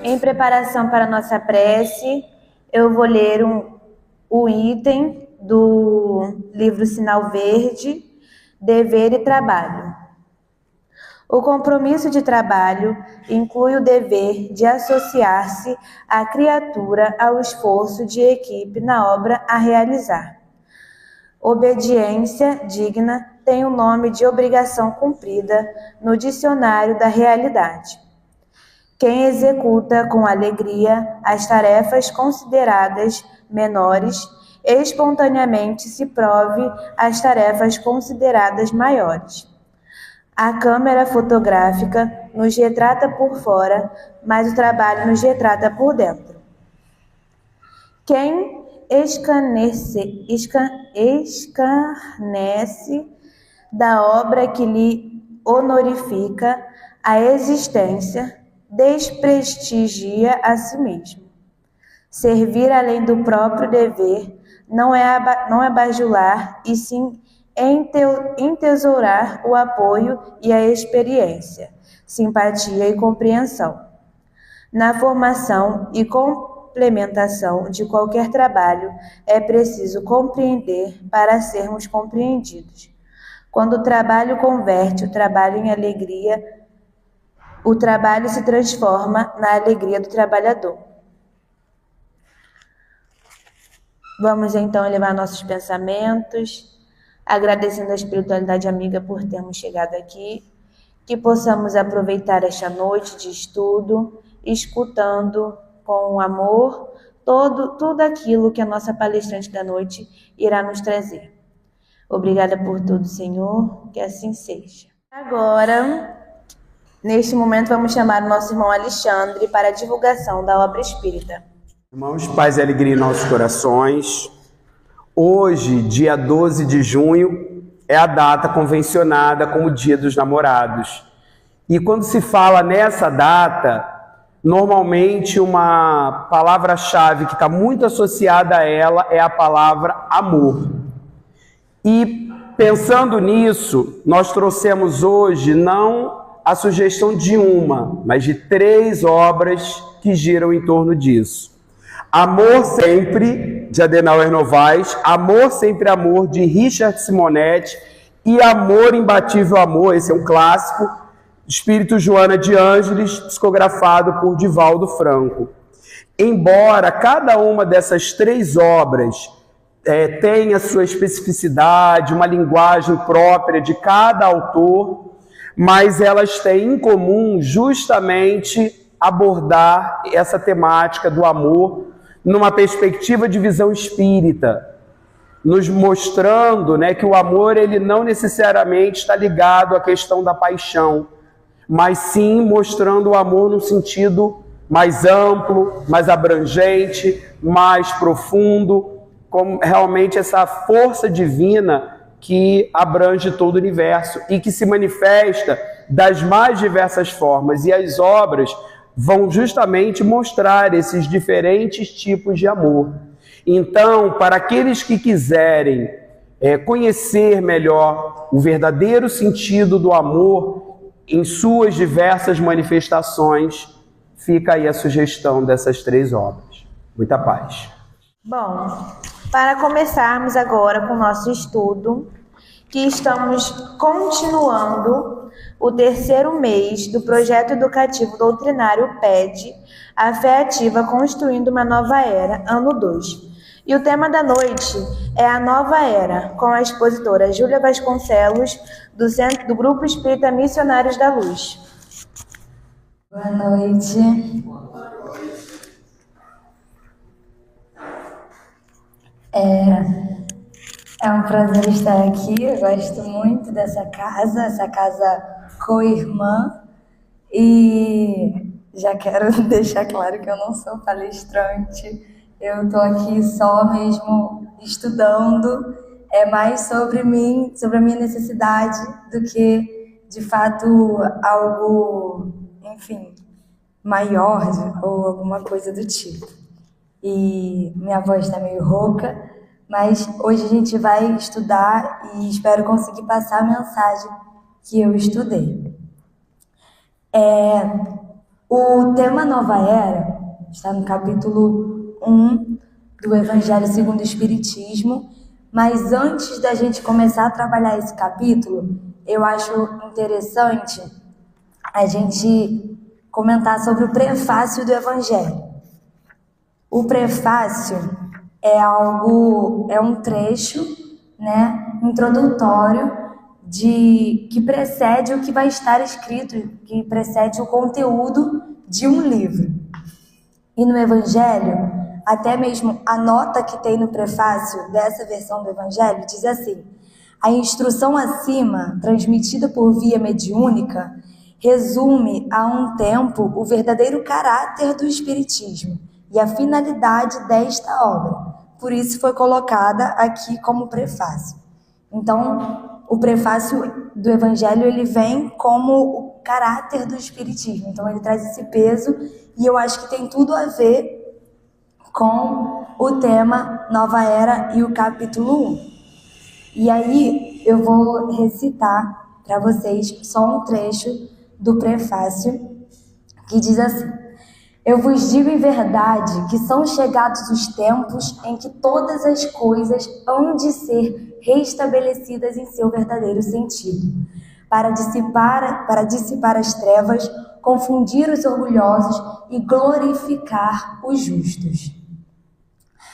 Em preparação para a nossa prece, eu vou ler o item do livro Sinal Verde, Dever e Trabalho. O compromisso de trabalho inclui o dever de associar-se à criatura ao esforço de equipe na obra a realizar. Obediência digna tem o nome de obrigação cumprida no dicionário da realidade. Quem executa com alegria as tarefas consideradas menores, espontaneamente se prove as tarefas consideradas maiores. A câmera fotográfica nos retrata por fora, mas o trabalho nos retrata por dentro. Quem escarnece da obra que lhe honorifica a existência, desprestigia a si mesmo. Servir além do próprio dever não é bajular, e sim entesourar o apoio e a experiência, simpatia e compreensão. Na formação e complementação de qualquer trabalho, é preciso compreender para sermos compreendidos. Quando o trabalho converte o trabalho em alegria, o trabalho se transforma na alegria do trabalhador. Vamos então elevar nossos pensamentos, agradecendo a espiritualidade amiga por termos chegado aqui, que possamos aproveitar esta noite de estudo, escutando com amor tudo aquilo que a nossa palestrante da noite irá nos trazer. Obrigada por tudo, Senhor, que assim seja. Agora, neste momento, vamos chamar o nosso irmão Alexandre para a divulgação da obra espírita. Irmãos, paz e alegria em nossos corações. Hoje, dia 12 de junho, é a data convencionada como Dia dos Namorados. E quando se fala nessa data, normalmente uma palavra-chave que está muito associada a ela é a palavra amor. E pensando nisso, nós trouxemos hoje não a sugestão de uma, mas de 3 obras que giram em torno disso. Amor Sempre, de Adenauer Novaes, Amor Sempre Amor, de Richard Simonetti, e Amor Imbatível Amor, esse é um clássico, Espírito Joana de Ângeles, psicografado por Divaldo Franco. Embora cada uma dessas 3 obras tenha sua especificidade, uma linguagem própria de cada autor, mas elas têm em comum justamente abordar essa temática do amor numa perspectiva de visão espírita, nos mostrando, que o amor ele não necessariamente está ligado à questão da paixão, mas sim mostrando o amor num sentido mais amplo, mais abrangente, mais profundo, como realmente essa força divina que abrange todo o universo e que se manifesta das mais diversas formas. E as obras vão justamente mostrar esses diferentes tipos de amor. Então, para aqueles que quiserem conhecer melhor o verdadeiro sentido do amor em suas diversas manifestações, fica aí a sugestão dessas 3 obras. Muita paz. Bom, para começarmos agora com o nosso estudo, que estamos continuando o 3º mês do Projeto Educativo Doutrinário PED, A Fé Ativa Construindo uma Nova Era, ano 2. E o tema da noite é a Nova Era, com a expositora Júlia Vasconcelos, do Grupo Espírita Missionários da Luz. Boa noite. É um prazer estar aqui, eu gosto muito dessa casa, essa casa co-irmã, e já quero deixar claro que eu não sou palestrante, eu estou aqui só mesmo estudando, é mais sobre mim, sobre a minha necessidade, do que de fato algo, enfim, maior ou alguma coisa do tipo. E minha voz está meio rouca, mas hoje a gente vai estudar e espero conseguir passar a mensagem que eu estudei. O tema Nova Era está no capítulo 1 do Evangelho segundo o Espiritismo, mas antes da gente começar a trabalhar esse capítulo, eu acho interessante a gente comentar sobre o prefácio do Evangelho. O prefácio é um trecho, né, introdutório que precede o que vai estar escrito, que precede o conteúdo de um livro. E no Evangelho, até mesmo a nota que tem no prefácio dessa versão do Evangelho diz assim: a instrução acima, transmitida por via mediúnica, resume a um tempo o verdadeiro caráter do Espiritismo e a finalidade desta obra. Por isso foi colocada aqui como prefácio. Então, o prefácio do Evangelho, ele vem como o caráter do Espiritismo. Então, ele traz esse peso e eu acho que tem tudo a ver com o tema Nova Era e o capítulo 1. E aí, eu vou recitar para vocês só um trecho do prefácio que diz assim: eu vos digo em verdade que são chegados os tempos em que todas as coisas hão de ser restabelecidas em seu verdadeiro sentido, para dissipar as trevas, confundir os orgulhosos e glorificar os justos.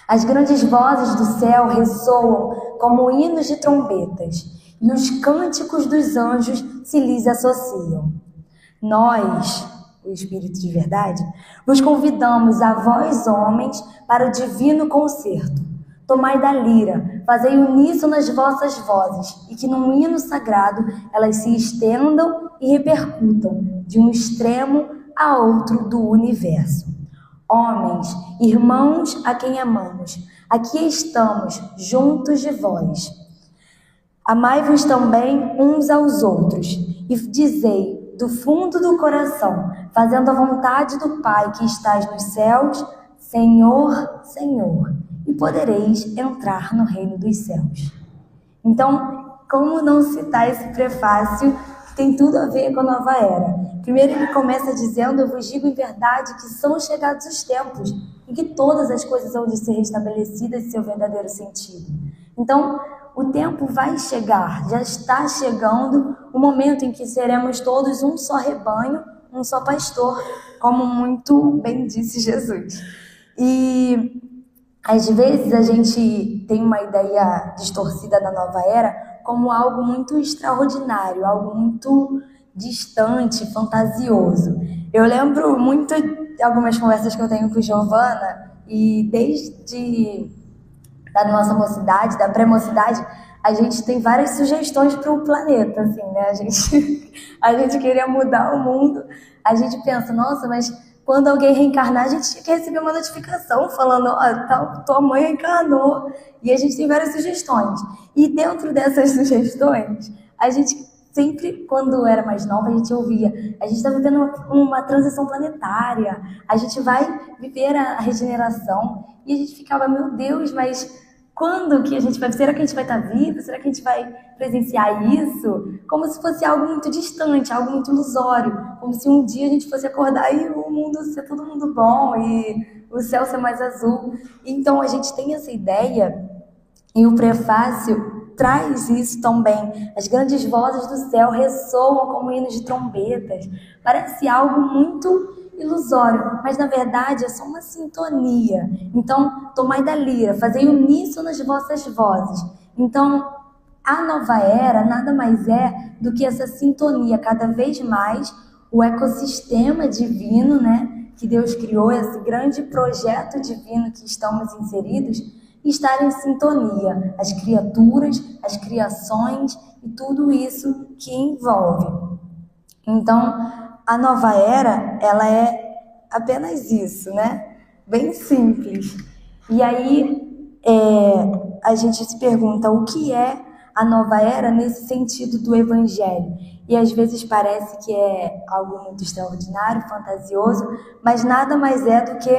As grandes vozes do céu ressoam como hinos de trombetas, e os cânticos dos anjos se lhes associam. Nós, o Espírito de Verdade, vos convidamos a vós, homens, para o divino concerto. Tomai da lira, fazei uníssono nas vossas vozes, e que num hino sagrado elas se estendam e repercutam de um extremo a outro do universo. Homens, irmãos a quem amamos, aqui estamos, juntos de vós. Amai-vos também uns aos outros, e dizei do fundo do coração, fazendo a vontade do Pai que estás nos céus, Senhor, Senhor, e podereis entrar no reino dos céus. Então, como não citar esse prefácio que tem tudo a ver com a nova era? Primeiro ele começa dizendo: eu vos digo em verdade que são chegados os tempos em que todas as coisas hão de ser restabelecidas em seu verdadeiro sentido. Então, o tempo vai chegar, já está chegando o momento em que seremos todos um só rebanho, um só pastor, como muito bem disse Jesus. E às vezes a gente tem uma ideia distorcida da nova era como algo muito extraordinário, algo muito distante, fantasioso. Eu lembro muito de algumas conversas que eu tenho com Giovana, e desde da nossa mocidade, da pré-mocidade, a gente tem várias sugestões para o planeta, assim, né? A gente queria mudar o mundo. A gente pensa, nossa, mas quando alguém reencarnar, a gente tinha que receber uma notificação falando, ó, tua mãe reencarnou. E a gente tem várias sugestões. E dentro dessas sugestões, a gente sempre, quando era mais nova, a gente ouvia: a gente está vivendo uma transição planetária, a gente vai viver a regeneração. E a gente ficava, meu Deus, mas quando que a gente vai? Será que a gente vai estar vivo? Será que a gente vai presenciar isso? Como se fosse algo muito distante, algo muito ilusório. Como se um dia a gente fosse acordar e o mundo ser todo mundo bom e o céu ser mais azul. Então a gente tem essa ideia, e o prefácio traz isso também. As grandes vozes do céu ressoam como hinos de trombetas. Parece algo muito ilusório, mas na verdade é só uma sintonia. Então, tomai da lira, fazei uníssono nas vossas vozes. Então, a nova era nada mais é do que essa sintonia, cada vez mais o ecossistema divino, né, que Deus criou, esse grande projeto divino que estamos inseridos, estar em sintonia, as criaturas, as criações e tudo isso que envolve. Então, a nova era, ela é apenas isso, né? Bem simples. E aí, a gente se pergunta o que é a nova era nesse sentido do Evangelho. E às vezes parece que é algo muito extraordinário, fantasioso, mas nada mais é do que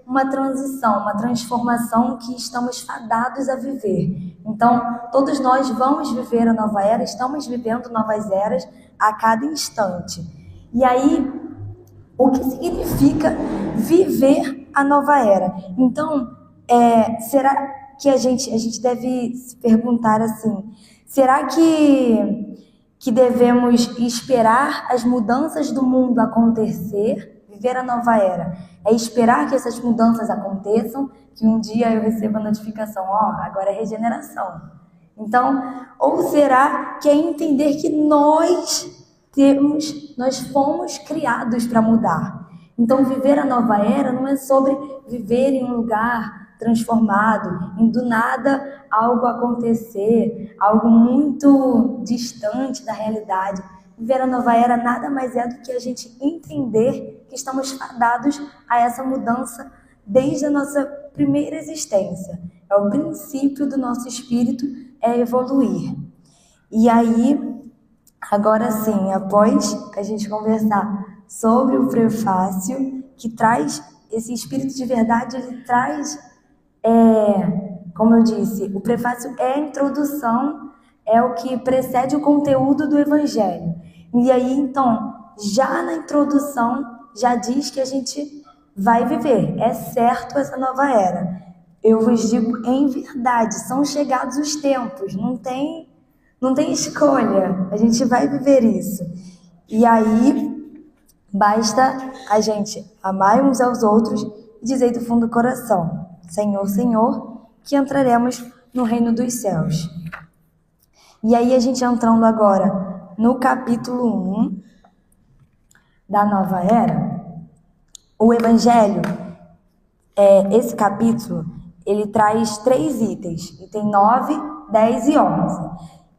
uma transição, uma transformação que estamos fadados a viver. Então, todos nós vamos viver a nova era, estamos vivendo novas eras a cada instante. E aí, o que significa viver a nova era. Então, será que a gente deve se perguntar assim, será que devemos esperar as mudanças do mundo acontecer? Viver a nova era é esperar que essas mudanças aconteçam, que um dia eu receba a notificação, agora é regeneração. Então, ou será que é entender que nós fomos criados para mudar? Então, viver a nova era não é sobre viver em um lugar transformado, em do nada algo acontecer, algo muito distante da realidade. Viver a nova era nada mais é do que a gente entender que estamos fadados a essa mudança desde a nossa primeira existência. É o princípio do nosso espírito, é evoluir. E aí, agora sim, após a gente conversar sobre o prefácio, que traz esse espírito de verdade, ele traz, como eu disse, o prefácio é a introdução, é o que precede o conteúdo do Evangelho. E aí, então, já na introdução, já diz que a gente vai viver, é certo essa nova era. Eu vos digo em verdade, são chegados os tempos, não tem escolha, a gente vai viver isso. E aí, basta a gente amar uns aos outros e dizer do fundo do coração, Senhor, Senhor, que entraremos no reino dos céus. E aí a gente entrando agora no capítulo 1 da nova era, o Evangelho, esse capítulo, ele traz 3 itens, item 9, 10 e 11.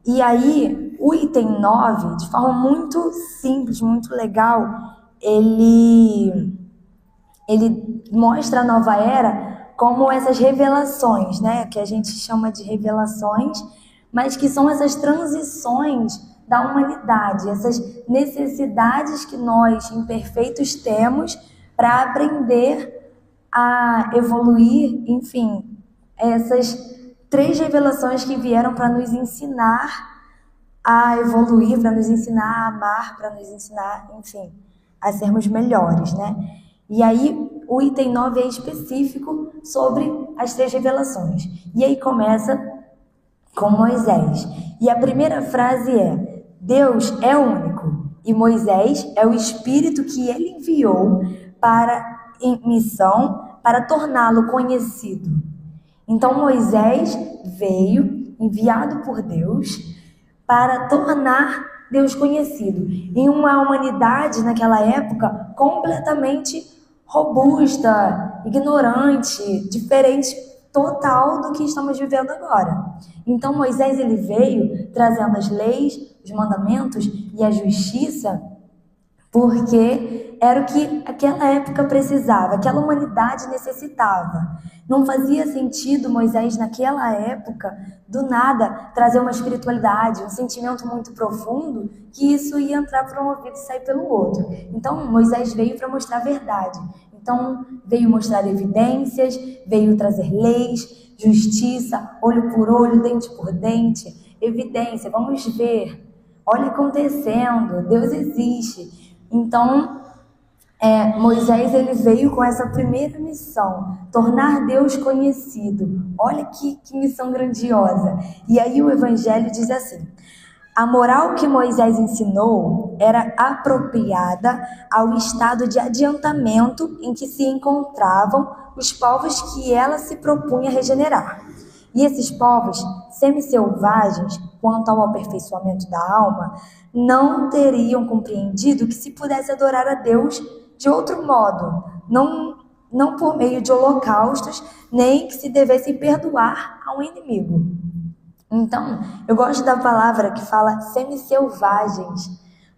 E aí, o item 9, de forma muito simples, muito legal, ele mostra a nova era como essas revelações, né? Que a gente chama de revelações, mas que são essas transições da humanidade, essas necessidades que nós, imperfeitos, temos para aprender a evoluir, enfim, essas 3 revelações que vieram para nos ensinar a evoluir, para nos ensinar a amar, para nos ensinar, enfim, a sermos melhores, né? E aí, o item 9 é específico sobre as 3 revelações. E aí começa com Moisés. E a primeira frase é: Deus é único, e Moisés é o Espírito que ele enviou em missão para torná-lo conhecido. Então Moisés veio, enviado por Deus, para tornar Deus conhecido em uma humanidade naquela época completamente robusta, ignorante, diferente total do que estamos vivendo agora. Então Moisés ele veio trazendo as leis, os mandamentos e a justiça, porque era o que aquela época precisava, aquela humanidade necessitava. Não fazia sentido Moisés, naquela época, do nada, trazer uma espiritualidade, um sentimento muito profundo, que isso ia entrar por um ouvido e sair pelo outro. Então, Moisés veio para mostrar a verdade. Então, veio mostrar evidências, veio trazer leis, justiça, olho por olho, dente por dente, evidência, vamos ver, olha acontecendo, Deus existe. Então, Moisés ele veio com essa primeira missão, tornar Deus conhecido. Olha que missão grandiosa. E aí o Evangelho diz assim: a moral que Moisés ensinou era apropriada ao estado de adiantamento em que se encontravam os povos que ela se propunha regenerar. E esses povos semi-selvagens, quanto ao aperfeiçoamento da alma, não teriam compreendido que se pudesse adorar a Deus de outro modo, não por meio de holocaustos, nem que se devesse perdoar a um inimigo. Então, eu gosto da palavra que fala semi-selvagens,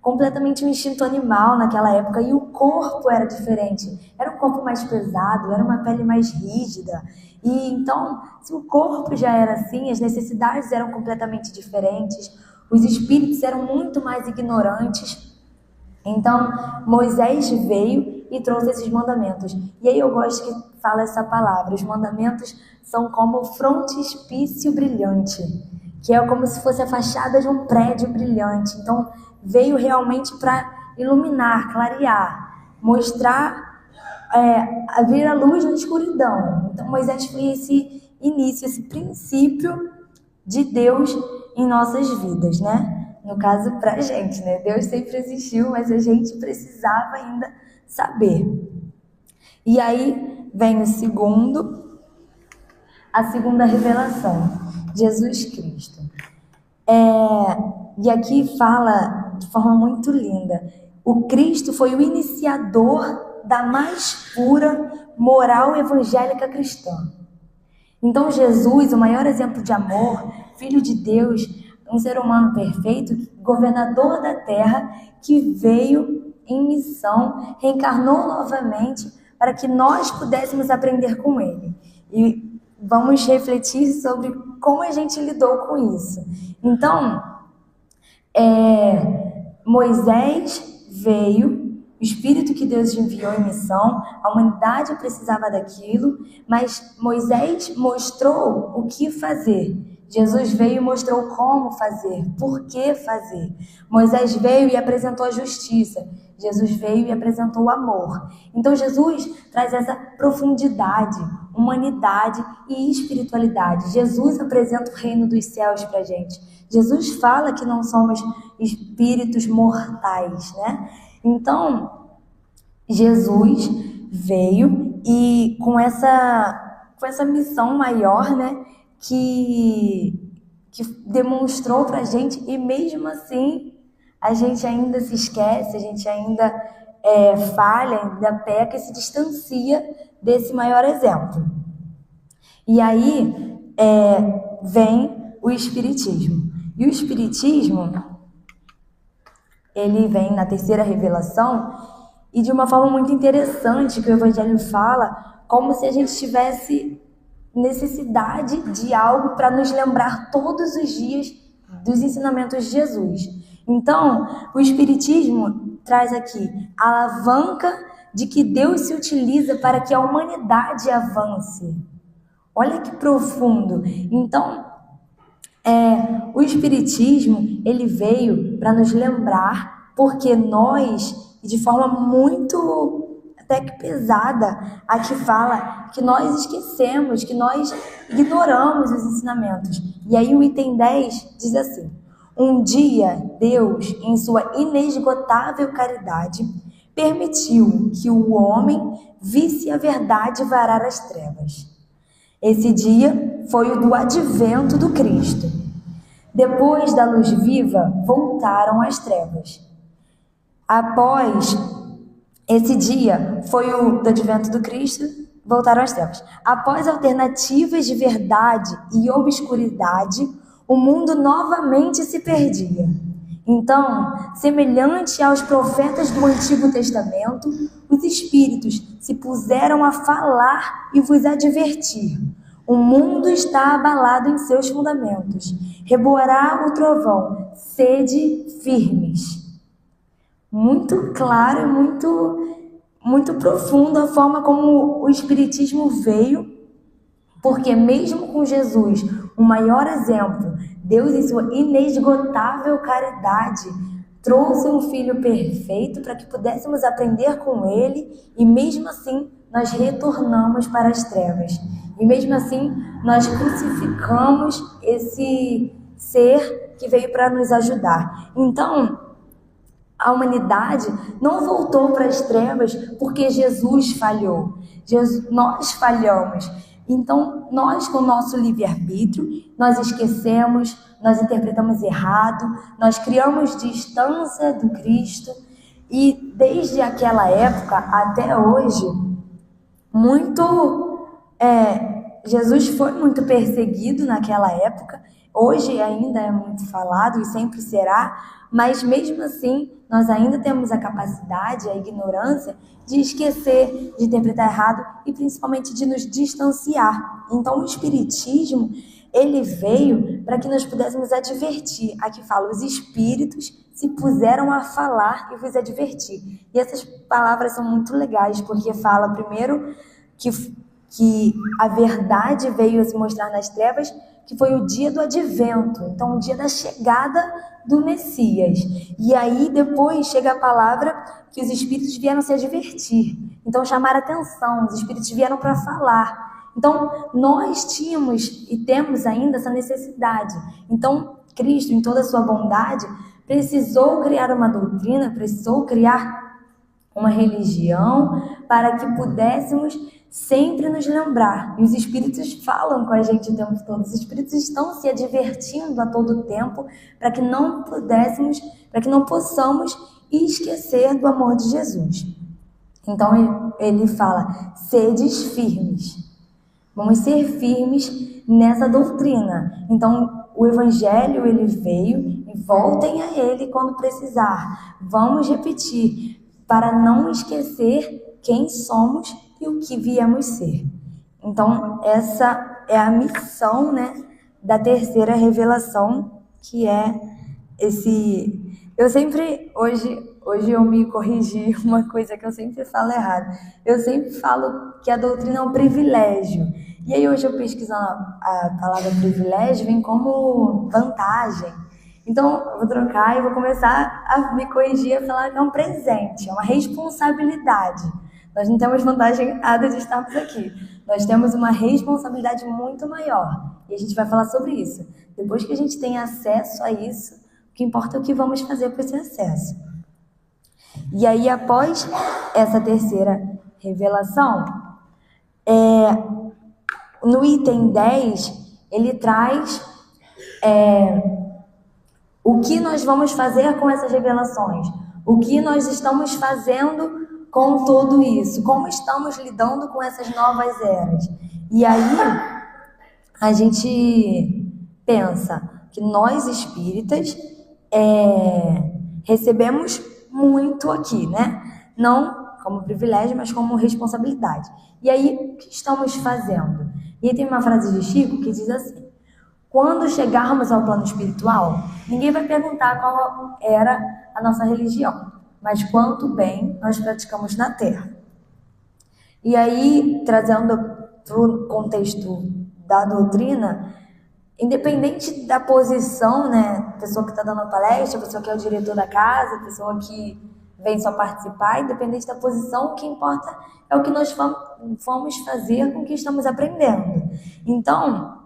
completamente um instinto animal naquela época, e o corpo era diferente, era um corpo mais pesado, era uma pele mais rígida. E então, se o corpo já era assim, as necessidades eram completamente diferentes, os espíritos eram muito mais ignorantes. Então, Moisés veio e trouxe esses mandamentos. E aí eu gosto que fala essa palavra, os mandamentos são como frontispício brilhante, que é como se fosse a fachada de um prédio brilhante. Então, veio realmente para iluminar, clarear. mostrar, abrir a luz na escuridão. Então Moisés foi esse início, esse princípio de Deus em nossas vidas, né? No caso, pra gente, né? Deus sempre existiu, mas a gente precisava ainda saber. E aí vem a segunda revelação, Jesus Cristo. E aqui fala de forma muito linda, o Cristo foi o iniciador da mais pura moral evangélica cristã. Então Jesus, o maior exemplo de amor, Filho de Deus, um ser humano perfeito, governador da terra, que veio em missão, reencarnou novamente para que nós pudéssemos aprender com ele. E vamos refletir sobre como a gente lidou com isso. Então, Moisés veio, o Espírito que Deus enviou em missão, a humanidade precisava daquilo, mas Moisés mostrou o que fazer. Jesus veio e mostrou como fazer, por que fazer. Moisés veio e apresentou a justiça. Jesus veio e apresentou o amor. Então Jesus traz essa profundidade, humanidade e espiritualidade. Jesus apresenta o reino dos céus pra gente. Jesus fala que não somos espíritos mortais, né? Então, Jesus veio e com essa missão maior, né? Que demonstrou pra gente, e mesmo assim a gente ainda se esquece, a gente ainda falha, ainda peca e se distancia desse maior exemplo. E aí vem o Espiritismo. E o Espiritismo, ele vem na terceira revelação, e de uma forma muito interessante que o Evangelho fala, como se a gente tivesse necessidade de algo para nos lembrar todos os dias dos ensinamentos de Jesus. Então, o Espiritismo traz aqui a alavanca de que Deus se utiliza para que a humanidade avance. Olha que profundo. Então, o Espiritismo, ele veio para nos lembrar, porque nós, de forma muito até que pesada, aqui fala que nós esquecemos, que nós ignoramos os ensinamentos. E aí o item 10 diz assim: um dia Deus, em sua inesgotável caridade, permitiu que o homem visse a verdade varar as trevas. Esse dia foi o do advento do Cristo. Depois da luz viva, voltaram as trevas. Esse dia foi o do advento do Cristo, voltaram as trevas. Após alternativas de verdade e obscuridade, o mundo novamente se perdia. Então, semelhante aos profetas do Antigo Testamento, os Espíritos se puseram a falar e vos advertir. O mundo está abalado em seus fundamentos. Reboará o trovão. Sede firmes. Muito claro e muito profundo a forma como o Espiritismo veio, porque mesmo com Jesus, o maior exemplo, Deus em sua inesgotável caridade trouxe um Filho perfeito para que pudéssemos aprender com ele, e mesmo assim nós retornamos para as trevas. E mesmo assim nós crucificamos esse ser que veio para nos ajudar. Então, a humanidade não voltou para as trevas porque Jesus falhou. Nós falhamos. Então, nós, com o nosso livre-arbítrio, nós esquecemos, nós interpretamos errado, nós criamos distância do Cristo. E desde aquela época até hoje, Jesus foi muito perseguido naquela época. Hoje ainda é muito falado e sempre será, mas mesmo assim nós ainda temos a capacidade, a ignorância de esquecer, de interpretar errado e principalmente de nos distanciar. Então o Espiritismo, ele veio para que nós pudéssemos advertir. Aqui fala, os espíritos se puseram a falar e vos advertir. E essas palavras são muito legais, porque fala primeiro que a verdade veio a se mostrar nas trevas, que foi o dia do advento, então o dia da chegada do Messias. E aí depois chega a palavra que os espíritos vieram se advertir, então chamar atenção, os espíritos vieram para falar. Então nós tínhamos e temos ainda essa necessidade. Então Cristo, em toda a sua bondade, precisou criar uma doutrina, precisou criar uma religião para que pudéssemos sempre nos lembrar. E os espíritos falam com a gente o tempo todo. Os espíritos estão se advertindo a todo tempo para que não possamos esquecer do amor de Jesus. Então ele fala: sedes firmes. Vamos ser firmes nessa doutrina. Então o evangelho ele veio e voltem a ele quando precisar. Vamos repetir para não esquecer quem somos e o que viemos ser. Então, essa é a missão, né, da terceira revelação, que é esse... Eu sempre, hoje eu me corrigi uma coisa que eu sempre falo errado. Eu sempre falo que a doutrina é um privilégio. E aí hoje eu pesquisando a palavra privilégio, vem como vantagem. Então, eu vou trocar e vou começar a me corrigir, a falar que é um presente, é uma responsabilidade. Nós não temos vantagem nada de estarmos aqui. Nós temos uma responsabilidade muito maior. E a gente vai falar sobre isso. Depois que a gente tem acesso a isso, o que importa é o que vamos fazer com esse acesso. E aí, após essa terceira revelação, no item 10, ele traz... o que nós vamos fazer com essas revelações? O que nós estamos fazendo com tudo isso? Como estamos lidando com essas novas eras? E aí, a gente pensa que nós espíritas recebemos muito aqui, né? Não como privilégio, mas como responsabilidade. E aí, o que estamos fazendo? E aí tem uma frase de Chico que diz assim: quando chegarmos ao plano espiritual, ninguém vai perguntar qual era a nossa religião, mas quanto bem nós praticamos na Terra. E aí, trazendo para o contexto da doutrina, independente da posição, né, pessoa que está dando a palestra, pessoa que é o diretor da casa, pessoa que vem só participar, independente da posição, o que importa é o que nós vamos fazer com o que estamos aprendendo. Então,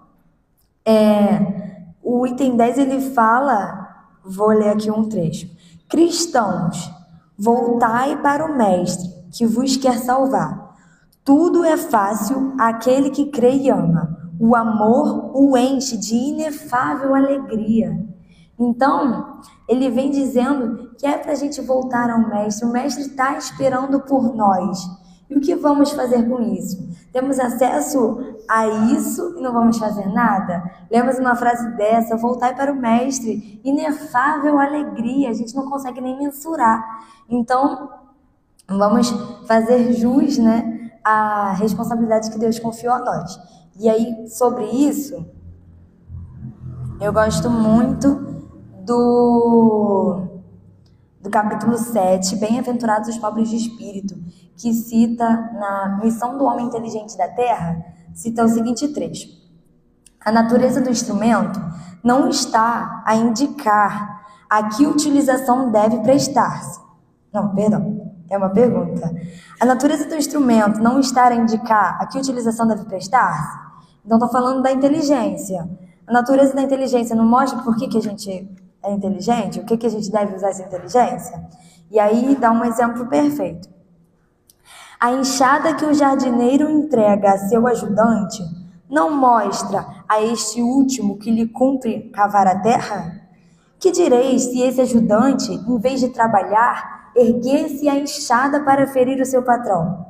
o item 10 ele fala, vou ler aqui um trecho: cristãos, voltai para o Mestre que vos quer salvar. Tudo é fácil àquele que crê e ama. O amor o enche de inefável alegria. Então, ele vem dizendo que é para a gente voltar ao Mestre. O Mestre está esperando por nós. E o que vamos fazer com isso? Temos acesso a isso e não vamos fazer nada? Lemos uma frase dessa: voltai para o Mestre, inefável alegria, a gente não consegue nem mensurar. Então, vamos fazer jus, né, à responsabilidade que Deus confiou a nós. E aí, sobre isso, eu gosto muito do capítulo 7, Bem-aventurados os pobres de espírito, que cita na Missão do Homem Inteligente da Terra, cita o seguinte trecho: a natureza do instrumento não está a indicar a que utilização deve prestar-se. Não, perdão, é uma pergunta. A natureza do instrumento não está a indicar a que utilização deve prestar-se? Então, estou falando da inteligência. A natureza da inteligência não mostra por que a gente é inteligente? O que a gente deve usar essa inteligência? E aí dá um exemplo perfeito. A enxada que o jardineiro entrega a seu ajudante não mostra a este último que lhe cumpre cavar a terra? Que direis se esse ajudante, em vez de trabalhar, erguesse a enxada para ferir o seu patrão?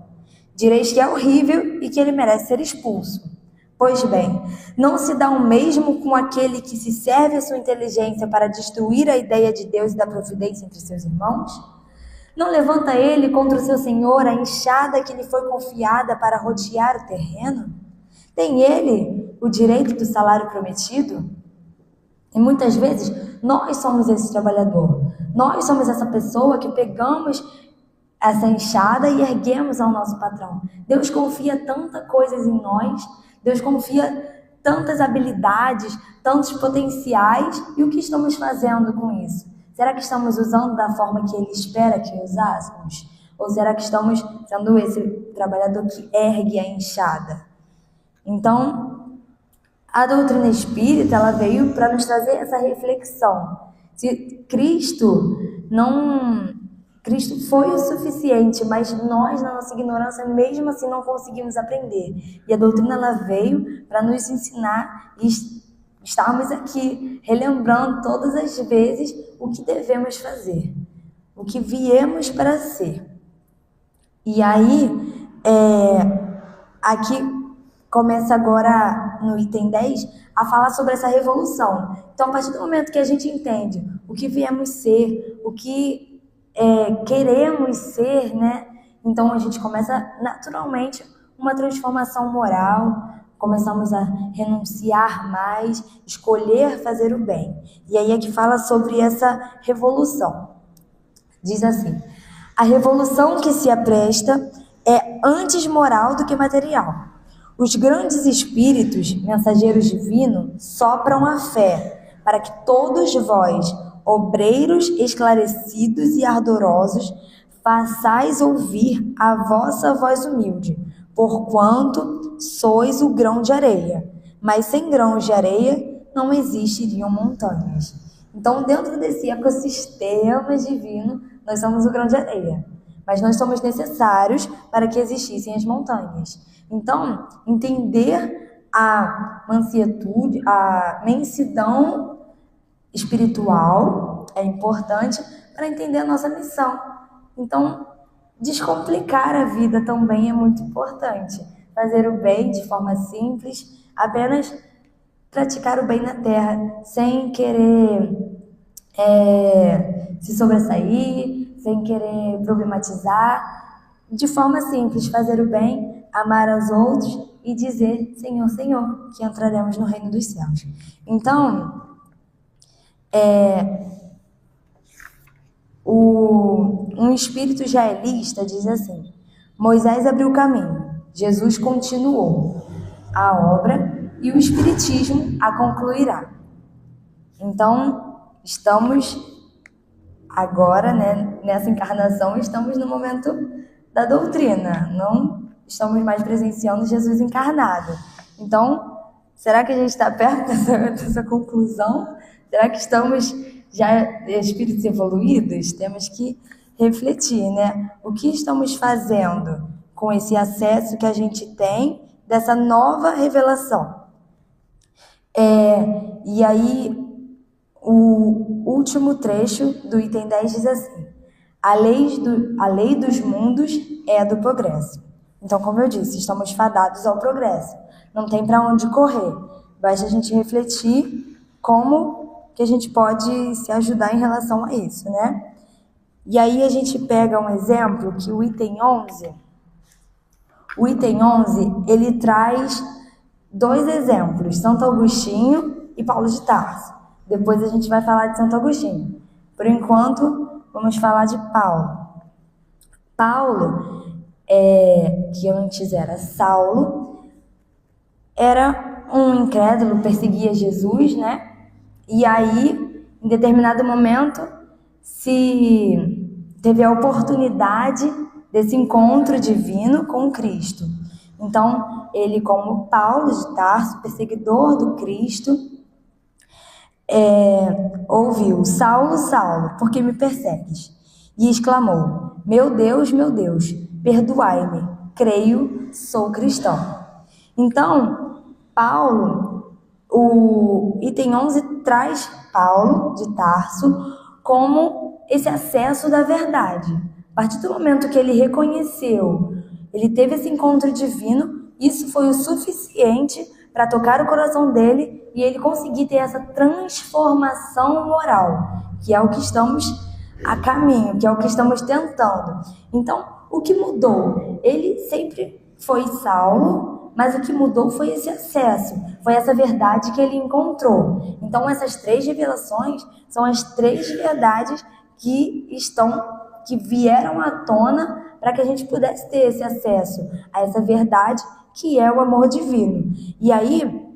Direis que é horrível e que ele merece ser expulso. Pois bem, não se dá o mesmo com aquele que se serve a sua inteligência para destruir a ideia de Deus e da providência entre seus irmãos? Não levanta ele contra o seu senhor a enxada que lhe foi confiada para rodear o terreno? Tem ele o direito do salário prometido? E muitas vezes nós somos esse trabalhador. Nós somos essa pessoa que pegamos essa enxada e erguemos ao nosso patrão. Deus confia tantas coisas em nós. Deus confia tantas habilidades, tantos potenciais, e o que estamos fazendo com isso? Será que estamos usando da forma que Ele espera que usássemos? Ou será que estamos sendo esse trabalhador que ergue a enxada? Então, a doutrina espírita, ela veio para nos trazer essa reflexão. Se Cristo foi o suficiente, mas nós, na nossa ignorância, mesmo assim não conseguimos aprender. E a doutrina, ela veio para nos ensinar e estarmos aqui relembrando todas as vezes o que devemos fazer, o que viemos para ser. E aí, aqui começa agora no item 10 a falar sobre essa revolução. Então, a partir do momento que a gente entende o que viemos ser, o que queremos ser, né? Então a gente começa naturalmente uma transformação moral, começamos a renunciar mais, escolher fazer o bem. E aí é que fala sobre essa revolução. Diz assim: a revolução que se apresta é antes moral do que material. Os grandes espíritos, mensageiros divinos, sopram a fé, para que todos vós, obreiros esclarecidos e ardorosos, façais ouvir a vossa voz humilde, porquanto sois o grão de areia. Mas sem grãos de areia não existiriam montanhas. Então, dentro desse ecossistema divino, nós somos o grão de areia. Mas nós somos necessários para que existissem as montanhas. Então, entender a mansietude, a mansidão espiritual é importante para entender a nossa missão. Então, descomplicar a vida também é muito importante. Fazer o bem de forma simples, apenas praticar o bem na terra, sem querer se sobressair, sem querer problematizar, de forma simples, fazer o bem, amar aos outros e dizer: Senhor, Senhor, que entraremos no reino dos céus. Então, um espírito jaelista diz assim: Moisés abriu o caminho, Jesus continuou a obra e o espiritismo a concluirá. Então, estamos agora, né, nessa encarnação, estamos no momento da doutrina, não estamos mais presenciando Jesus encarnado. Então, será que a gente está perto dessa conclusão? Será que estamos já espíritos evoluídos? Temos que refletir, né? O que estamos fazendo com esse acesso que a gente tem dessa nova revelação? E aí, o último trecho do item 10 diz assim: a lei dos mundos é a do progresso. Então, como eu disse, estamos fadados ao progresso. Não tem para onde correr. Basta a gente refletir como que a gente pode se ajudar em relação a isso, né? E aí a gente pega um exemplo que o item 11, ele traz dois exemplos, Santo Agostinho e Paulo de Tarso. Depois a gente vai falar de Santo Agostinho. Por enquanto, vamos falar de Paulo. Paulo, que antes era Saulo, era um incrédulo, perseguia Jesus, né? E aí, em determinado momento, se teve a oportunidade desse encontro divino com Cristo. Então, ele, como Paulo de Tarso, perseguidor do Cristo, ouviu: Saulo, Saulo, por que me persegues? E exclamou: meu Deus, perdoai-me, creio, sou cristão. Então, Paulo, o item 11 traz Paulo de Tarso como esse acesso da verdade. A partir do momento que ele reconheceu, ele teve esse encontro divino, isso foi o suficiente para tocar o coração dele e ele conseguir ter essa transformação moral, que é o que estamos a caminho, que é o que estamos tentando. Então, o que mudou? Ele sempre foi Saulo, mas o que mudou foi esse acesso, foi essa verdade que ele encontrou. Então, essas três revelações são as três verdades que vieram à tona para que a gente pudesse ter esse acesso a essa verdade que é o amor divino. E aí,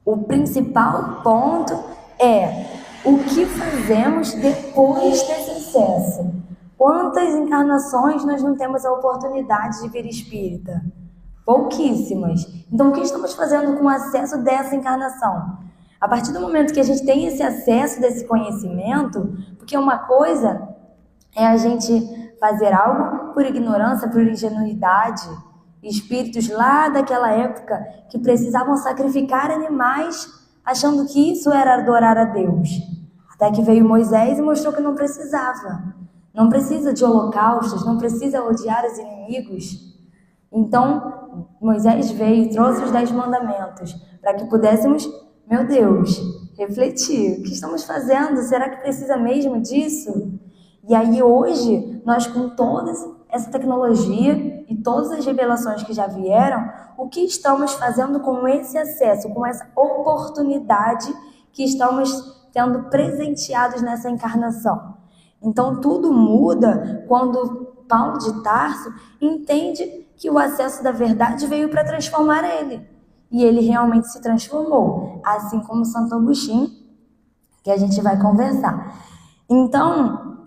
O principal ponto é o que fazemos depois desse acesso. Quantas encarnações nós não temos a oportunidade de vir espírita? Pouquíssimas. Então, o que estamos fazendo com o acesso dessa encarnação? A partir do momento que a gente tem esse acesso desse conhecimento, porque uma coisa é a gente fazer algo por ignorância, por ingenuidade. Espíritos lá daquela época que precisavam sacrificar animais achando que isso era adorar a Deus. Até que veio Moisés e mostrou que não precisava. Não precisa de holocaustos, não precisa odiar os inimigos. Então, Moisés veio e trouxe os 10 mandamentos para que pudéssemos, meu Deus, refletir. O que estamos fazendo? Será que precisa mesmo disso? E aí hoje, nós com toda essa tecnologia e todas as revelações que já vieram, o que estamos fazendo com esse acesso, com essa oportunidade que estamos sendo presenteados nessa encarnação? Então tudo muda quando Paulo de Tarso entende que o acesso da verdade veio para transformar ele. E ele realmente se transformou, assim como Santo Agostinho, que a gente vai conversar. Então,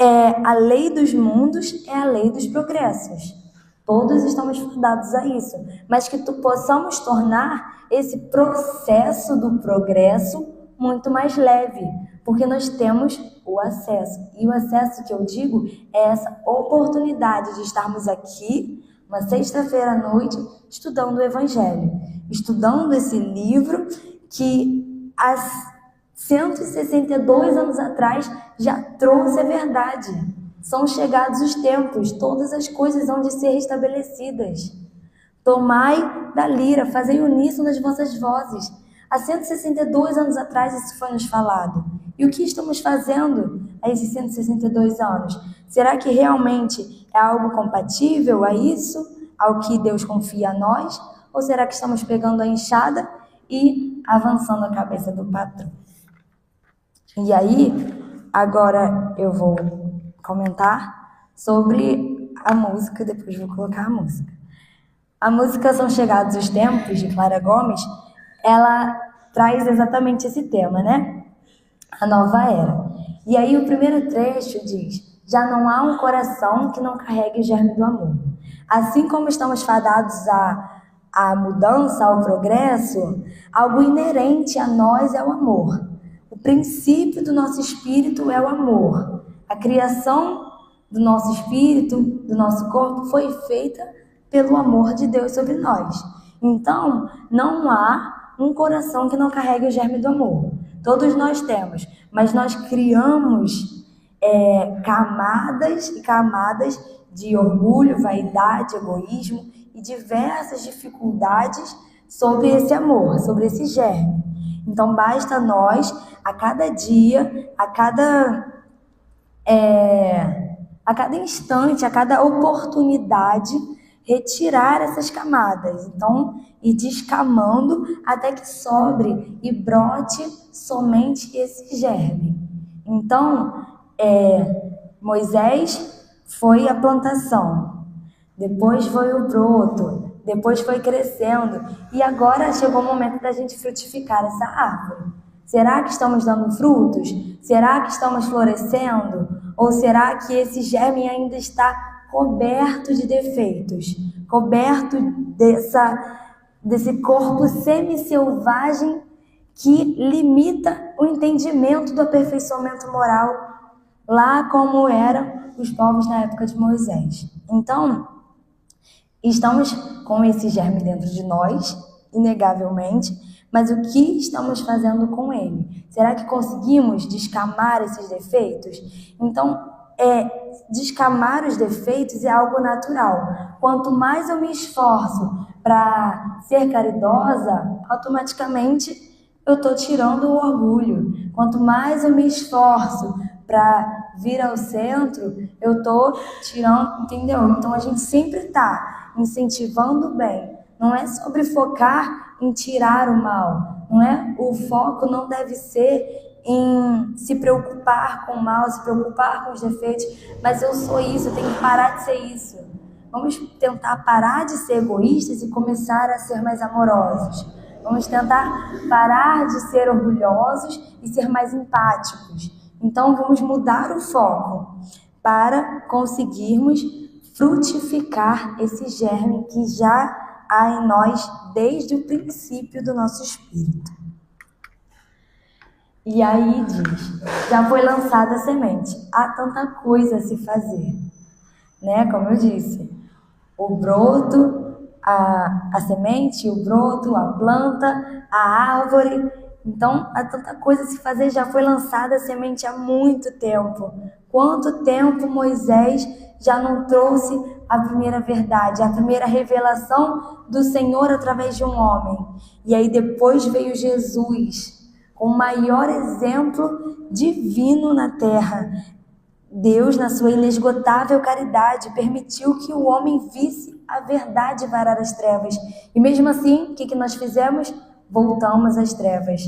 a lei dos mundos é a lei dos progressos. Todos estamos fundados a isso, mas que possamos tornar esse processo do progresso muito mais leve, porque nós temos o acesso. E o acesso que eu digo é essa oportunidade de estarmos aqui, uma sexta-feira à noite, estudando o Evangelho, estudando esse livro que há 162 anos atrás já trouxe a verdade. São chegados os tempos, todas as coisas hão de ser restabelecidas. Tomai da lira, fazei uníssono as vossas vozes. Há 162 anos atrás isso foi nos falado. E o que estamos fazendo a esses 162 anos? Será que realmente é algo compatível a isso, ao que Deus confia a nós? Ou será que estamos pegando a enxada e avançando a cabeça do patrão? E aí, agora eu vou comentar sobre a música, depois vou colocar a música. A música São Chegados os Tempos, de Clara Gomes, ela traz exatamente esse tema, né? A nova era. E aí o primeiro trecho diz: já não há um coração que não carregue o germe do amor. Assim como estamos fadados à mudança, ao progresso, algo inerente a nós é o amor. O princípio do nosso espírito é o amor. A criação do nosso espírito, do nosso corpo, foi feita pelo amor de Deus sobre nós. Então, não há um coração que não carregue o germe do amor. Todos nós temos, mas nós criamos camadas e camadas de orgulho, vaidade, egoísmo e diversas dificuldades sobre esse amor, sobre esse germe. Então, basta nós, a cada dia, a cada instante, a cada oportunidade, retirar essas camadas. Então, ir descamando até que sobre e brote somente esse germe. Então, Moisés foi a plantação, depois foi o broto, depois foi crescendo, e agora chegou o momento da gente frutificar essa árvore. Será que estamos dando frutos? Será que estamos florescendo? Ou será que esse germe ainda está coberto de defeitos? Coberto desse corpo semi-selvagem que limita o entendimento do aperfeiçoamento moral, lá como eram os povos na época de Moisés. Então, estamos com esse germe dentro de nós, inegavelmente, mas o que estamos fazendo com ele? Será que conseguimos descamar esses defeitos? Então, descamar os defeitos é algo natural. Quanto mais eu me esforço para ser caridosa, automaticamente eu estou tirando o orgulho. Quanto mais eu me esforço para vir ao centro, eu estou tirando, entendeu? Então a gente sempre está incentivando o bem. Não é sobre focar em tirar o mal. Não é? O foco não deve ser em se preocupar com o mal, se preocupar com os defeitos. Mas eu sou isso, eu tenho que parar de ser isso. Vamos tentar parar de ser egoístas e começar a ser mais amorosos. Vamos tentar parar de ser orgulhosos e ser mais empáticos. Então, vamos mudar o foco para conseguirmos frutificar esse germe que já há em nós desde o princípio do nosso espírito. E aí diz, já foi lançada a semente, há tanta coisa a se fazer, né? Como eu disse, o broto, a semente, o broto, a planta, a árvore. Então, há tanta coisa a se fazer, já foi lançada a semente há muito tempo. Quanto tempo Moisés já não trouxe a primeira verdade, a primeira revelação do Senhor através de um homem? E aí depois veio Jesus, com o maior exemplo divino na terra. Deus, na sua inesgotável caridade, permitiu que o homem visse a verdade varar as trevas. E mesmo assim, o que nós fizemos? Voltamos às trevas.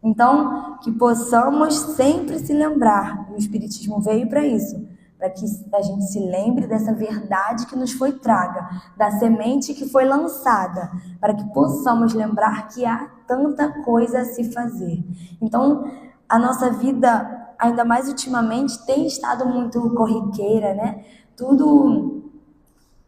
Então, que possamos sempre se lembrar, e o Espiritismo veio para isso, para que a gente se lembre dessa verdade que nos foi traga, da semente que foi lançada, para que possamos lembrar que há tanta coisa a se fazer. Então, a nossa vida, ainda mais ultimamente, tem estado muito corriqueira, né? Tudo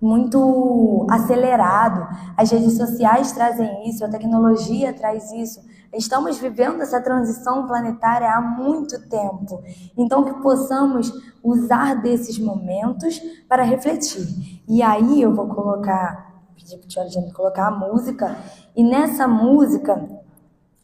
muito acelerado. As redes sociais trazem isso, a tecnologia traz isso. Estamos vivendo essa transição planetária há muito tempo. Então, que possamos usar desses momentos para refletir. E aí eu vou pedir para o tio Alexandre colocar a música. E nessa música,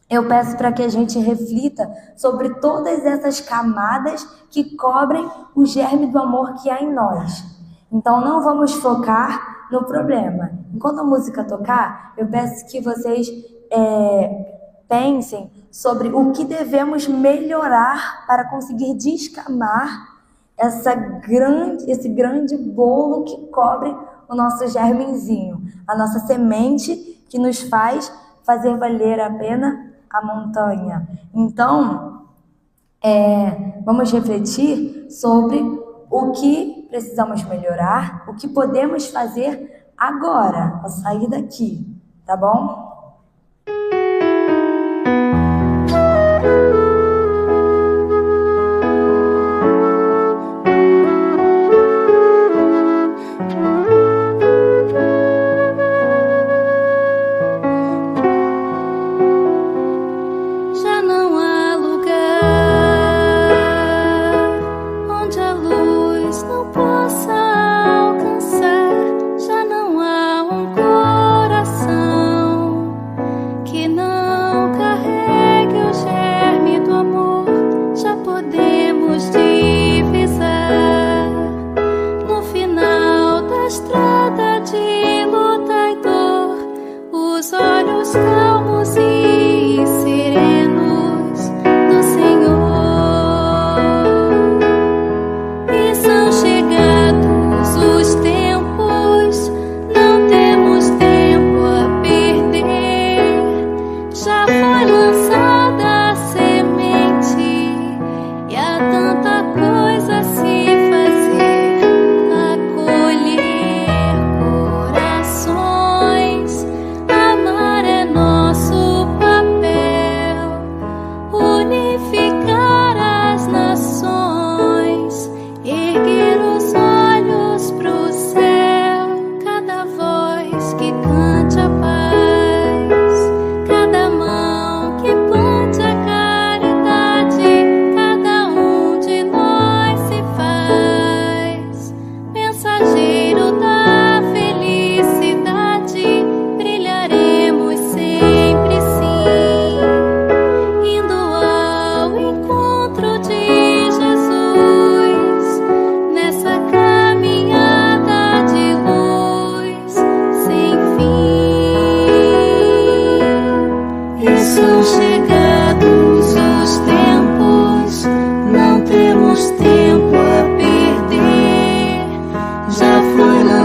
eu peço para que a gente reflita sobre todas essas camadas que cobrem o germe do amor que há em nós. Então, não vamos focar no problema. Enquanto a música tocar, eu peço que vocês pensem sobre o que devemos melhorar para conseguir descamar esse grande bolo que cobre o nosso germenzinho, a nossa semente que nos faz fazer valer a pena a montanha. Então, vamos refletir sobre o que precisamos melhorar, o que podemos fazer agora, ao sair daqui, tá bom?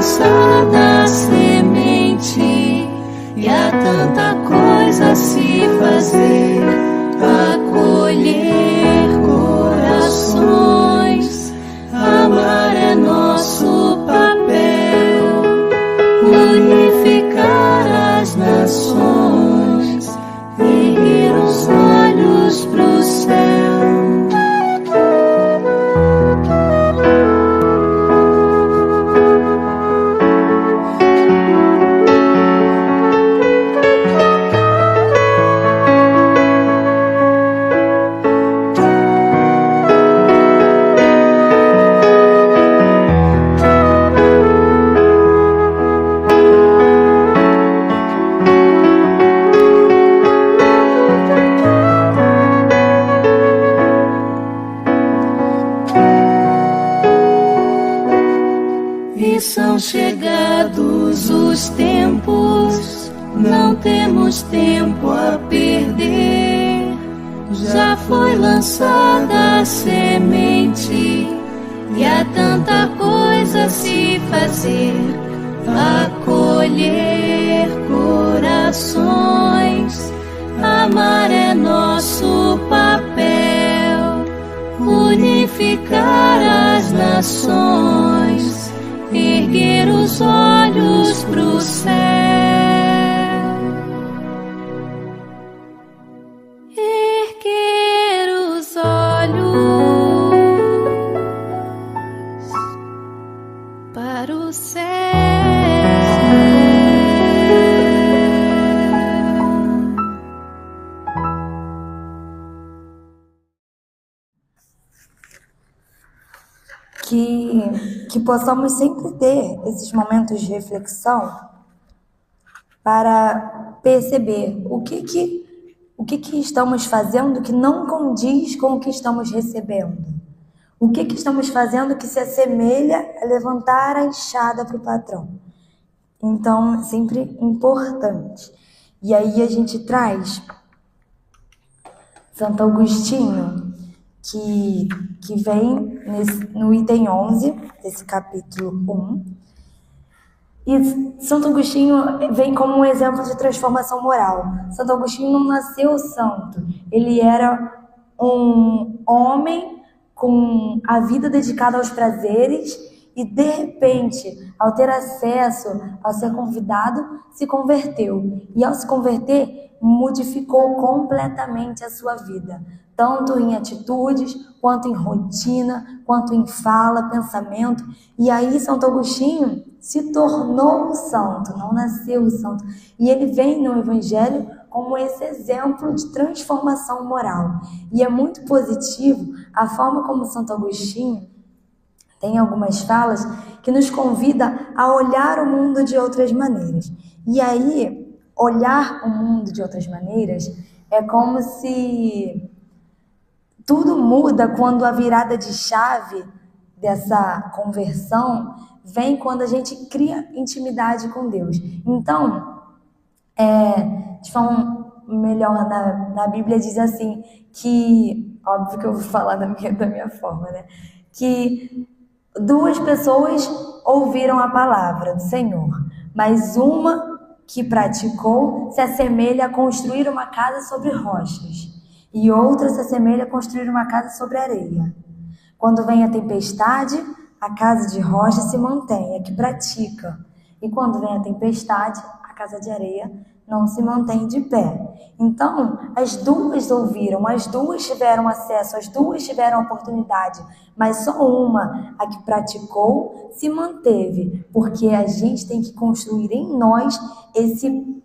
lançada a semente e há tanta coisa a se fazer, acolher corações, amar é nosso papel, unificar as nações, todos os tempos, não temos tempo a perder. Já foi lançada a semente e há tanta coisa a se fazer, acolher corações. Amar é nosso papel, unificar as nações, erguer os olhos pro céu. Erguer os olhos para o céu. Que possamos sempre ter esses momentos de reflexão para perceber o que estamos fazendo que não condiz com o que estamos recebendo. O que estamos fazendo que se assemelha a levantar a enxada para o patrão. Então, é sempre importante. E aí a gente traz Santo Agostinho, que vem no item 11 desse capítulo 1. E Santo Agostinho vem como um exemplo de transformação moral. Santo Agostinho não nasceu santo. Ele era um homem com a vida dedicada aos prazeres e, de repente, ao ter acesso, ao ser convidado, se converteu. E, ao se converter, modificou completamente a sua vida, tanto em atitudes, quanto em rotina, quanto em fala, pensamento. E aí Santo Agostinho se tornou santo, não nasceu santo. E ele vem no Evangelho como esse exemplo de transformação moral. E é muito positivo a forma como Santo Agostinho tem algumas falas que nos convida a olhar o mundo de outras maneiras. E aí, olhar o mundo de outras maneiras é como se tudo muda quando a virada de chave dessa conversão vem quando a gente cria intimidade com Deus. Então, de forma melhor, na Bíblia diz assim, que, óbvio que eu vou falar da minha forma, né? Que 2 pessoas ouviram a palavra do Senhor, mas uma que praticou se assemelha a construir uma casa sobre rochas, e outra se assemelha a construir uma casa sobre areia. Quando vem a tempestade, a casa de rocha se mantém, a que pratica. E quando vem a tempestade, a casa de areia não se mantém de pé. Então, as 2 ouviram, as 2 tiveram acesso, as 2 tiveram oportunidade, mas só uma, a que praticou, se manteve, porque a gente tem que construir em nós esse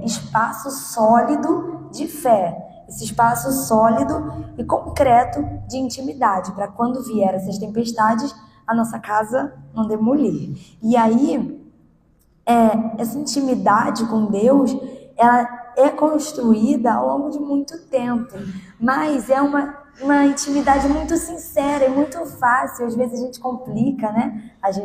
espaço sólido de fé, esse espaço sólido e concreto de intimidade, para quando vier essas tempestades, a nossa casa não demolir. E aí, essa intimidade com Deus, ela é construída ao longo de muito tempo, mas é uma intimidade muito sincera e muito fácil. Às vezes a gente complica, né? Às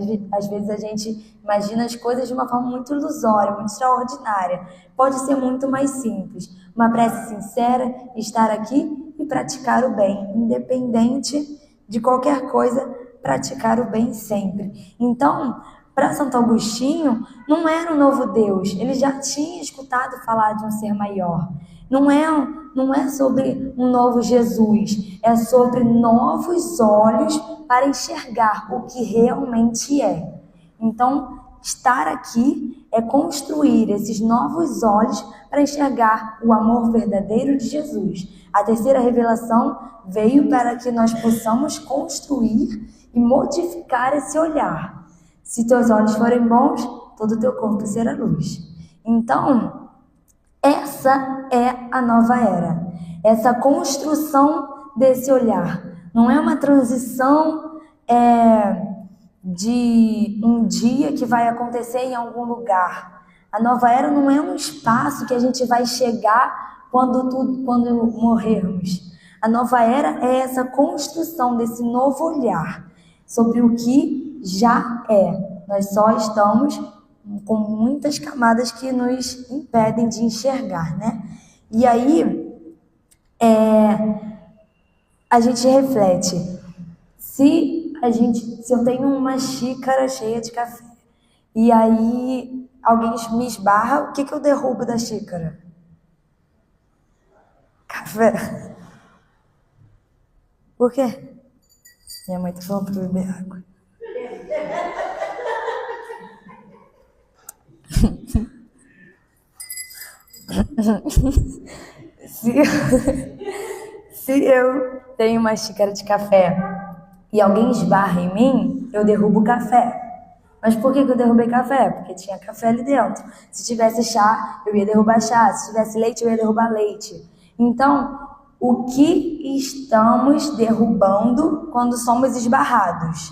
vezes a gente imagina as coisas de uma forma muito ilusória, muito extraordinária. Pode ser muito mais simples. Uma prece sincera, estar aqui e praticar o bem, independente de qualquer coisa, praticar o bem sempre. Então, para Santo Agostinho, não era um novo Deus, ele já tinha escutado falar de um ser maior. Não é sobre um novo Jesus, é sobre novos olhos para enxergar o que realmente é. Então, estar aqui é construir esses novos olhos para enxergar o amor verdadeiro de Jesus. A terceira revelação veio para que nós possamos construir e modificar esse olhar. Se teus olhos forem bons, todo o teu corpo será luz. Então, essa é a nova era. Essa construção desse olhar. Não é uma transição de um dia que vai acontecer em algum lugar. A nova era não é um espaço que a gente vai chegar quando morrermos. A nova era é essa construção desse novo olhar sobre o que já é. Nós só estamos com muitas camadas que nos impedem de enxergar, né? E aí, a gente reflete, se eu tenho uma xícara cheia de café, e aí alguém me esbarra, o que eu derrubo da xícara? Café. Por quê? Minha mãe tá falando pra eu beber água. Se eu tenho uma xícara de café e alguém esbarra em mim, eu derrubo o café. Mas por que eu derrubei café? Porque tinha café ali dentro. Se tivesse chá, eu ia derrubar chá. Se tivesse leite, eu ia derrubar leite. Então, o que estamos derrubando quando somos esbarrados?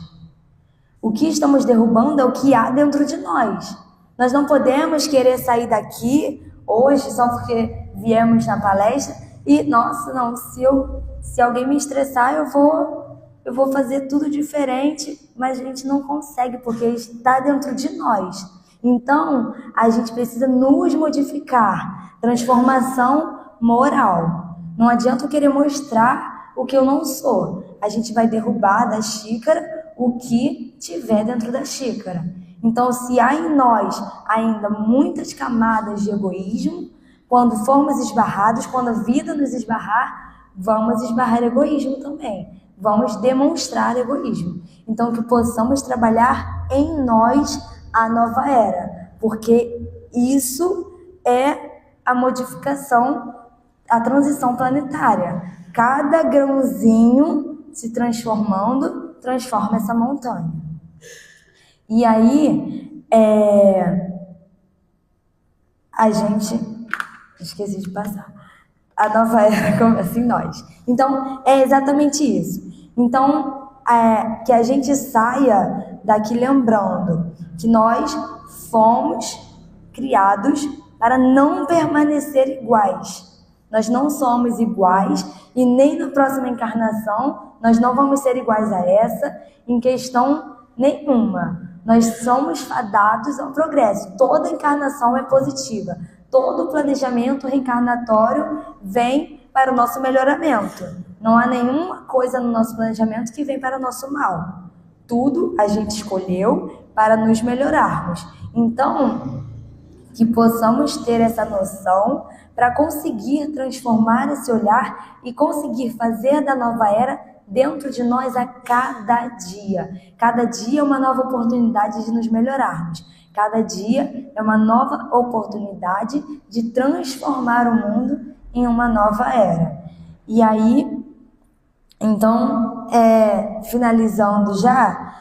O que estamos derrubando é o que há dentro de nós. Nós não podemos querer sair daqui hoje só porque viemos na palestra e, nossa, não, se alguém me estressar, eu vou fazer tudo diferente, mas a gente não consegue porque está dentro de nós. Então, a gente precisa nos modificar. Transformação moral. Não adianta eu querer mostrar o que eu não sou. A gente vai derrubar da xícara o que tiver dentro da xícara. Então, se há em nós ainda muitas camadas de egoísmo, quando formos esbarrados, quando a vida nos esbarrar, vamos esbarrar egoísmo também. Vamos demonstrar egoísmo. Então, que possamos trabalhar em nós a nova era, porque isso é a modificação, a transição planetária. Cada grãozinho se transformando, transforma essa montanha. E aí, a gente... Esqueci de passar. A nova era começa em nós. Então, é exatamente isso. Então, que a gente saia daqui lembrando que nós fomos criados para não permanecer iguais. Nós não somos iguais e nem na próxima encarnação nós não vamos ser iguais a essa em questão nenhuma. Nós somos fadados ao progresso. Toda encarnação é positiva. Todo planejamento reencarnatório vem para o nosso melhoramento. Não há nenhuma coisa no nosso planejamento que vem para o nosso mal. Tudo a gente escolheu para nos melhorarmos. Então, que possamos ter essa noção para conseguir transformar esse olhar e conseguir fazer da nova era dentro de nós a cada dia. Cada dia é uma nova oportunidade de nos melhorarmos. Cada dia é uma nova oportunidade de transformar o mundo em uma nova era. E aí, então, finalizando já,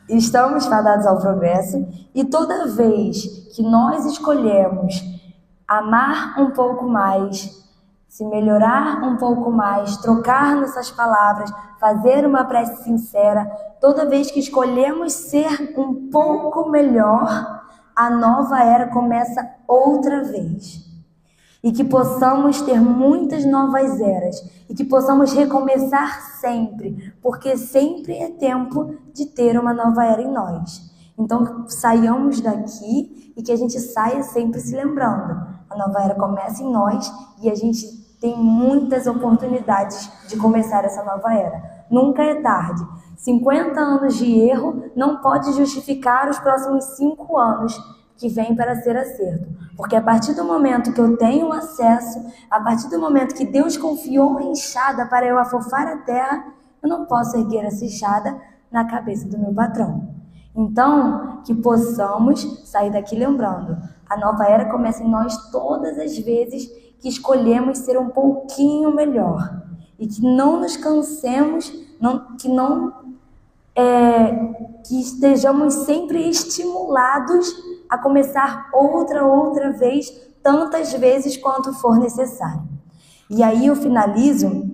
estamos fadados ao progresso e toda vez que nós escolhemos amar um pouco mais, se melhorar um pouco mais, trocar nossas palavras, fazer uma prece sincera, toda vez que escolhemos ser um pouco melhor, a nova era começa outra vez. E que possamos ter muitas novas eras, e que possamos recomeçar sempre, porque sempre é tempo de ter uma nova era em nós. Então, saiamos daqui e que a gente saia sempre se lembrando. A nova era começa em nós e a gente tem muitas oportunidades de começar essa nova era. Nunca é tarde. 50 anos de erro não pode justificar os próximos 5 anos que vêm para ser acerto. Porque a partir do momento que eu tenho acesso, a partir do momento que Deus confiou uma enxada para eu afofar a terra, eu não posso erguer essa enxada na cabeça do meu patrão. Então, que possamos sair daqui lembrando. A nova era começa em nós todas as vezes que escolhemos ser um pouquinho melhor. E que não nos cansemos, que estejamos sempre estimulados a começar outra vez, tantas vezes quanto for necessário. E aí eu finalizo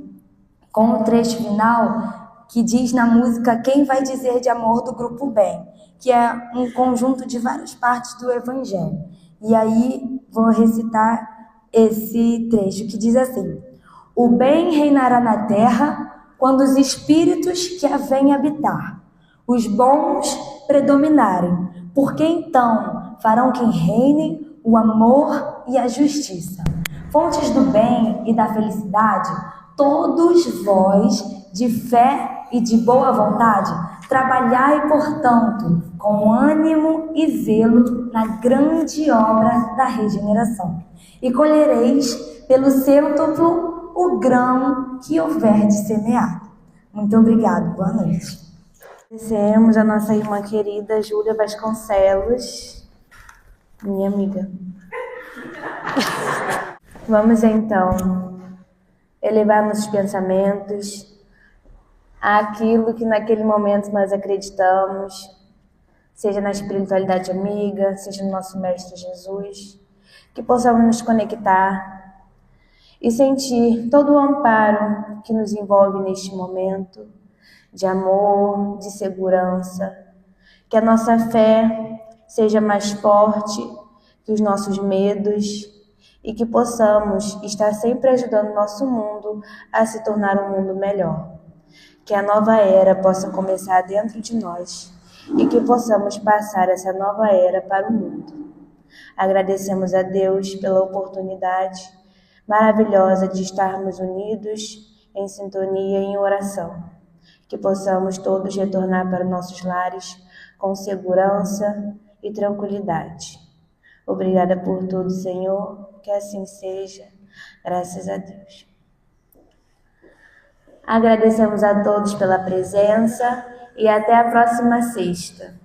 com o trecho final que diz na música Quem Vai Dizer de Amor do Grupo Bem, que é um conjunto de várias partes do Evangelho. E aí vou recitar esse trecho que diz assim: o bem reinará na terra quando os espíritos que a vêm habitar, os bons predominarem, porque então farão que reinem o amor e a justiça. Fontes do bem e da felicidade, todos vós, de fé e de boa vontade, trabalhai, portanto, com ânimo e zelo na grande obra da regeneração, e colhereis pelo cêntuplo o grão que houverdes semeado. Muito obrigado, boa noite. Agradecemos a nossa irmã querida Júlia Vasconcelos, minha amiga. Vamos então elevar nossos pensamentos àquilo que naquele momento nós acreditamos, seja na espiritualidade amiga, seja no nosso Mestre Jesus, que possamos nos conectar e sentir todo o amparo que nos envolve neste momento de amor, de segurança, que a nossa fé seja mais forte que os nossos medos e que possamos estar sempre ajudando o nosso mundo a se tornar um mundo melhor. Que a nova era possa começar dentro de nós e que possamos passar essa nova era para o mundo. Agradecemos a Deus pela oportunidade maravilhosa de estarmos unidos em sintonia e em oração. Que possamos todos retornar para nossos lares com segurança e tranquilidade. Obrigada por tudo, Senhor, que assim seja, graças a Deus. Agradecemos a todos pela presença e até a próxima sexta.